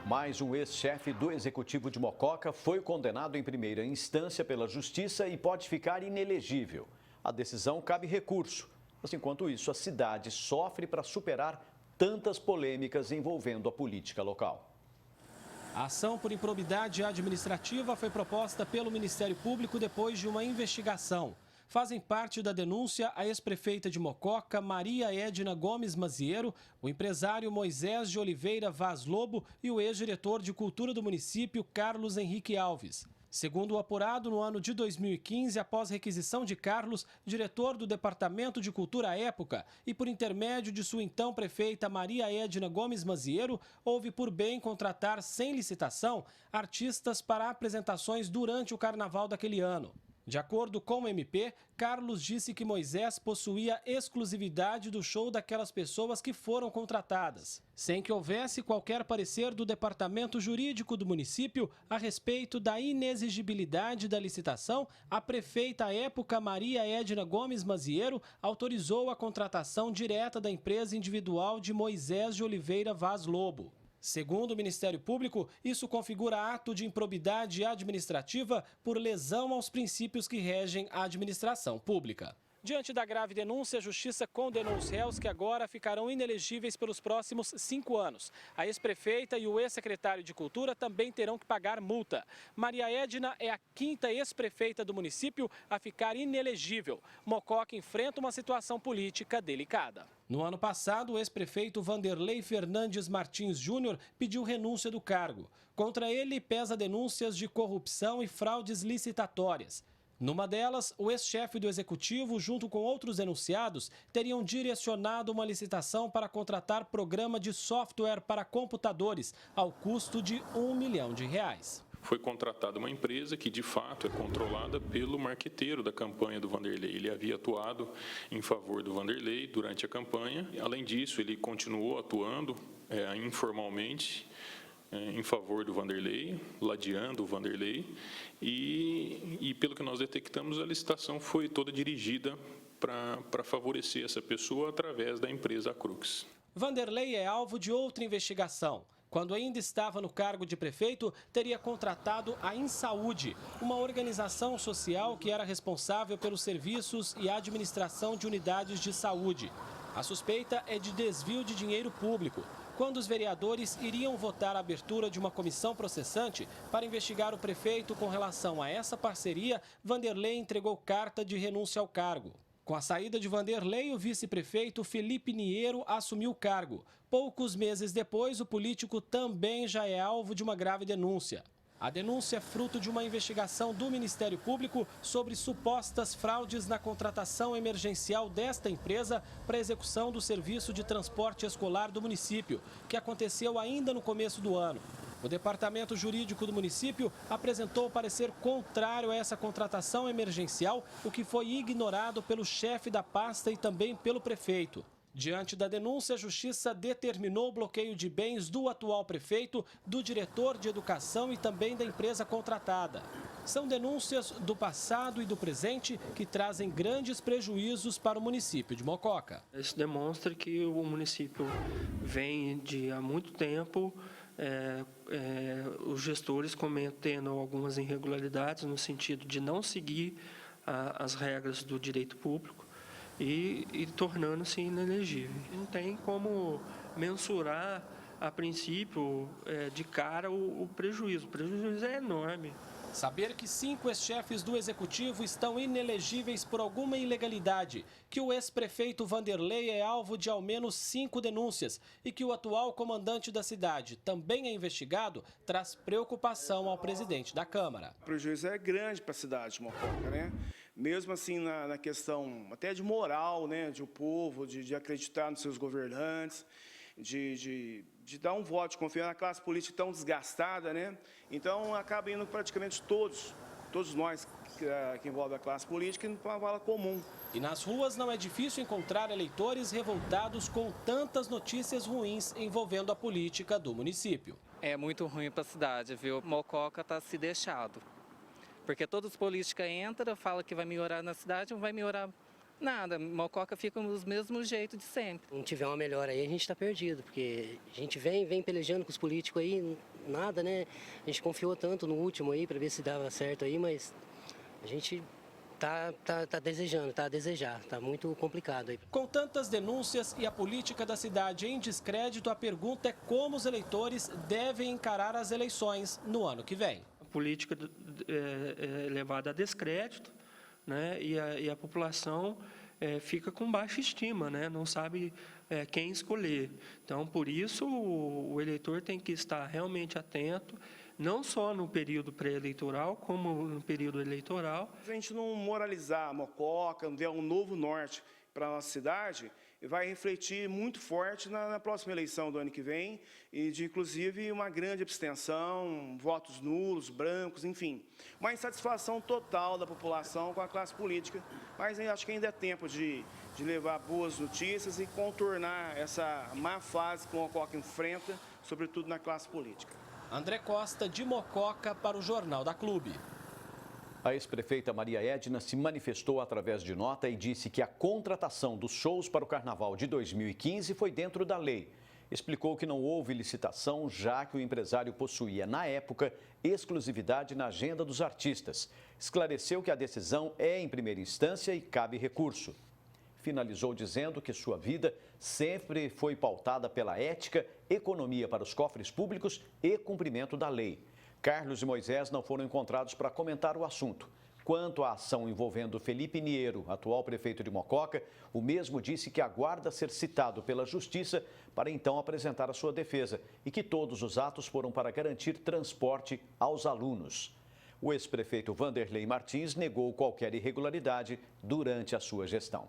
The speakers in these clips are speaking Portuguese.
Mais um ex-chefe do Executivo de Mococa foi condenado em primeira instância pela Justiça e pode ficar inelegível. A decisão cabe recurso, mas enquanto isso a cidade sofre para superar tantas polêmicas envolvendo a política local. A ação por improbidade administrativa foi proposta pelo Ministério Público depois de uma investigação. Fazem parte da denúncia a ex-prefeita de Mococa, Maria Edna Gomes Mazieiro, o empresário Moisés de Oliveira Vaz Lobo e o ex-diretor de Cultura do município, Carlos Henrique Alves. Segundo o apurado, no ano de 2015, após requisição de Carlos, diretor do Departamento de Cultura à época, e por intermédio de sua então prefeita Maria Edna Gomes Mazieiro, houve por bem contratar, sem licitação, artistas para apresentações durante o carnaval daquele ano. De acordo com o MP, Carlos disse que Moisés possuía exclusividade do show daquelas pessoas que foram contratadas, sem que houvesse qualquer parecer do departamento jurídico do município a respeito da inexigibilidade da licitação. A prefeita à época, Maria Edna Gomes Mazieiro, autorizou a contratação direta da empresa individual de Moisés de Oliveira Vaz Lobo. Segundo o Ministério Público, isso configura ato de improbidade administrativa por lesão aos princípios que regem a administração pública. Diante da grave denúncia, a Justiça condenou os réus que agora ficarão inelegíveis pelos próximos 5 anos. A ex-prefeita e o ex-secretário de Cultura também terão que pagar multa. Maria Edna é a 5ª ex-prefeita do município a ficar inelegível. Mococa enfrenta uma situação política delicada. No ano passado, o ex-prefeito Vanderlei Fernandes Martins Júnior pediu renúncia do cargo. Contra ele pesa denúncias de corrupção e fraudes licitatórias. Numa delas, o ex-chefe do Executivo, junto com outros denunciados, teriam direcionado uma licitação para contratar programa de software para computadores, ao custo de R$1 milhão. Foi contratada uma empresa que, de fato, é controlada pelo marqueteiro da campanha do Vanderlei. Ele havia atuado em favor do Vanderlei durante a campanha. Além disso, ele continuou atuando informalmente em favor do Vanderlei, ladeando o Vanderlei, e pelo que nós detectamos, a licitação foi toda dirigida para favorecer essa pessoa através da empresa Crux. Vanderlei é alvo de outra investigação. Quando ainda estava no cargo de prefeito, teria contratado a InSaúde, uma organização social que era responsável pelos serviços e administração de unidades de saúde. A suspeita é de desvio de dinheiro público. Quando os vereadores iriam votar a abertura de uma comissão processante para investigar o prefeito com relação a essa parceria, Vanderlei entregou carta de renúncia ao cargo. Com a saída de Vanderlei, o vice-prefeito Felipe Niero assumiu o cargo. Poucos meses depois, o político também já é alvo de uma grave denúncia. A denúncia é fruto de uma investigação do Ministério Público sobre supostas fraudes na contratação emergencial desta empresa para a execução do serviço de transporte escolar do município, que aconteceu ainda no começo do ano. O Departamento Jurídico do município apresentou parecer contrário a essa contratação emergencial, o que foi ignorado pelo chefe da pasta e também pelo prefeito. Diante da denúncia, a Justiça determinou o bloqueio de bens do atual prefeito, do diretor de educação e também da empresa contratada. São denúncias do passado e do presente que trazem grandes prejuízos para o município de Mococa. Isso demonstra que o município vem de há muito tempo, os gestores cometendo algumas irregularidades no sentido de não seguir as regras do direito público, e tornando-se inelegível. Não tem como mensurar, a princípio, de cara, o prejuízo. O prejuízo é enorme. Saber que 5 ex-chefes do Executivo estão inelegíveis por alguma ilegalidade, que o ex-prefeito Vanderlei é alvo de ao menos 5 denúncias e que o atual comandante da cidade também é investigado, traz preocupação ao presidente da Câmara. O prejuízo é grande para a cidade de Mococa, né? Mesmo assim na questão até de moral, né, de o povo, de acreditar nos seus governantes, de dar um voto de confiança na classe política tão desgastada, né? Então acaba indo praticamente todos nós que envolvem a classe política indo para uma vala comum. E nas ruas não é difícil encontrar eleitores revoltados com tantas notícias ruins envolvendo a política do município. É muito ruim para a cidade, viu? Mococa está se deixado. Porque todos os políticos entram, falam que vai melhorar na cidade, não vai melhorar Nada, Mococa fica dos mesmos jeitos de sempre. Se não tiver uma melhora aí, a gente está perdido, porque a gente vem pelejando com os políticos aí, nada, né? A gente confiou tanto no último aí para ver se dava certo aí, mas a gente tá desejando, tá a desejar, tá muito complicado aí. Com tantas denúncias e a política da cidade em descrédito, a pergunta é como os eleitores devem encarar as eleições no ano que vem. A política é levada a descrédito, né? E a população fica com baixa estima, né? Não sabe quem escolher. Então, por isso, o eleitor tem que estar realmente atento, não só no período pré-eleitoral, como no período eleitoral. Se a gente não moralizar a Mococa, não der um novo norte para a nossa cidade, vai refletir muito forte na próxima eleição do ano que vem, e de, inclusive, uma grande abstenção, votos nulos, brancos, enfim. Uma insatisfação total da população com a classe política, mas eu acho que ainda é tempo de levar boas notícias e contornar essa má fase que o Mococa enfrenta, sobretudo na classe política. André Costa, de Mococa, para o Jornal da Clube. A ex-prefeita Maria Edna se manifestou através de nota e disse que a contratação dos shows para o Carnaval de 2015 foi dentro da lei. Explicou que não houve licitação, já que o empresário possuía, na época, exclusividade na agenda dos artistas. Esclareceu que a decisão é em primeira instância e cabe recurso. Finalizou dizendo que sua vida sempre foi pautada pela ética, economia para os cofres públicos e cumprimento da lei. Carlos e Moisés não foram encontrados para comentar o assunto. Quanto à ação envolvendo Felipe Niero, atual prefeito de Mococa, o mesmo disse que aguarda ser citado pela Justiça para então apresentar a sua defesa e que todos os atos foram para garantir transporte aos alunos. O ex-prefeito Vanderlei Martins negou qualquer irregularidade durante a sua gestão.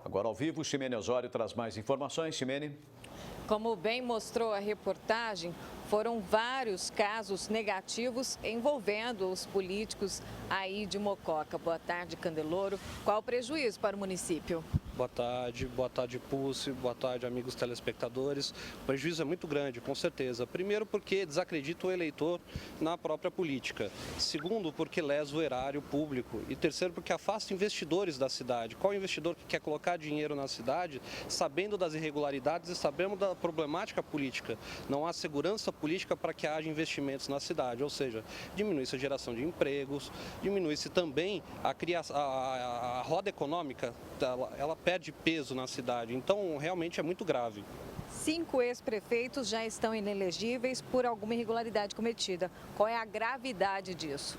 Agora ao vivo, Ximene Osório traz mais informações. Ximene. Como bem mostrou a reportagem, foram vários casos negativos envolvendo os políticos aí de Mococa. Boa tarde, Candeloro. Qual o prejuízo para o município? Boa tarde, Pulse, boa tarde, amigos telespectadores. O prejuízo é muito grande, com certeza. Primeiro, porque desacredita o eleitor na própria política. Segundo, porque lesa o erário público. E terceiro, porque afasta investidores da cidade. Qual investidor que quer colocar dinheiro na cidade, sabendo das irregularidades e sabendo da problemática política? Não há segurança política para que haja investimentos na cidade, ou seja, diminui-se a geração de empregos, diminui-se também a roda econômica, ela perde peso na cidade, então realmente é muito grave. 5 ex-prefeitos já estão inelegíveis por alguma irregularidade cometida. Qual é a gravidade disso?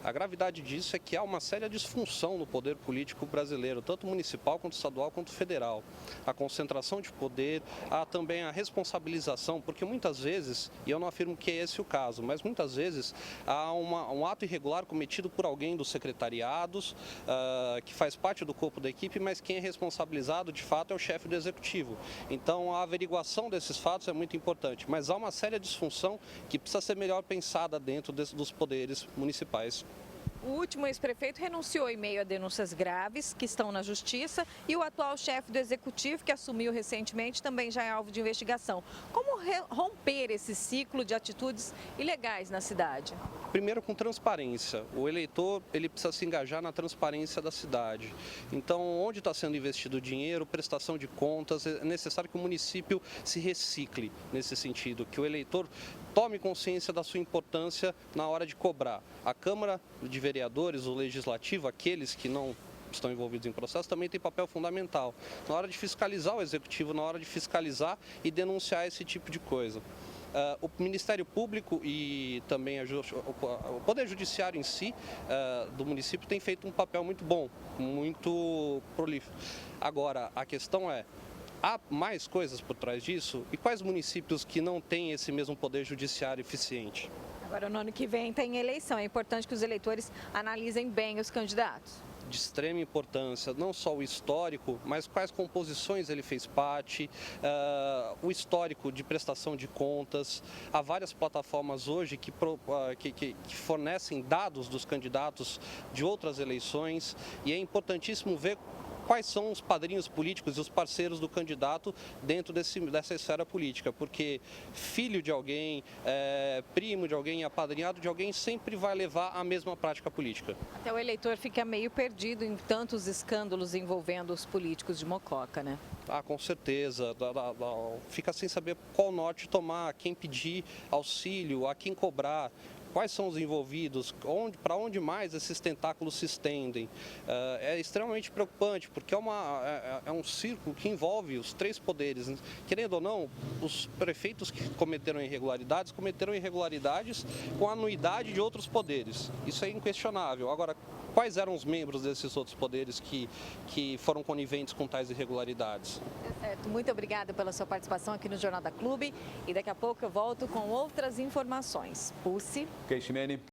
A gravidade disso é que há uma séria disfunção no poder político brasileiro, tanto municipal, quanto estadual, quanto federal. A concentração de poder, há também a responsabilização, porque muitas vezes, e eu não afirmo que é esse o caso, mas muitas vezes há um ato irregular cometido por alguém dos secretariados, que faz parte do corpo da equipe, mas quem é responsabilizado, de fato, é o chefe do executivo. Então, a averiguação desses fatos é muito importante, mas há uma séria disfunção que precisa ser melhor pensada dentro dos poderes municipais. O último ex-prefeito renunciou em meio a denúncias graves que estão na justiça e o atual chefe do executivo, que assumiu recentemente, também já é alvo de investigação. Como romper esse ciclo de atitudes ilegais na cidade? Primeiro, com transparência. O eleitor ele precisa se engajar na transparência da cidade. Então, onde está sendo investido o dinheiro, prestação de contas, é necessário que o município se recicle nesse sentido, que o eleitor tome consciência da sua importância na hora de cobrar. A Câmara de Vereadores, o Legislativo, aqueles que não estão envolvidos em processo, também tem papel fundamental na hora de fiscalizar o Executivo, na hora de fiscalizar e denunciar esse tipo de coisa. O Ministério Público e também o Poder Judiciário em si do município tem feito um papel muito bom, muito prolífero. Agora, a questão é, há mais coisas por trás disso? E quais municípios que não têm esse mesmo poder judiciário eficiente? Agora, no ano que vem tem eleição. É importante que os eleitores analisem bem os candidatos. De extrema importância, não só o histórico, mas quais composições ele fez parte, o histórico de prestação de contas. Há várias plataformas hoje que fornecem dados dos candidatos de outras eleições e é importantíssimo ver quais são os padrinhos políticos e os parceiros do candidato dentro dessa esfera política, porque filho de alguém, primo de alguém, apadrinhado de alguém sempre vai levar à mesma prática política. Até o eleitor fica meio perdido em tantos escândalos envolvendo os políticos de Mococa, né? Ah, com certeza. Fica sem saber qual norte tomar, a quem pedir auxílio, a quem cobrar. Quais são os envolvidos, para onde mais esses tentáculos se estendem. É extremamente preocupante, porque é um círculo que envolve os três poderes. Querendo ou não, os prefeitos que cometeram irregularidades com a anuidade de outros poderes. Isso é inquestionável. Agora, quais eram os membros desses outros poderes que foram coniventes com tais irregularidades? Certo. Muito obrigada pela sua participação aqui no Jornal da Clube. E daqui a pouco eu volto com outras informações. Pulse. Ok, Ximene.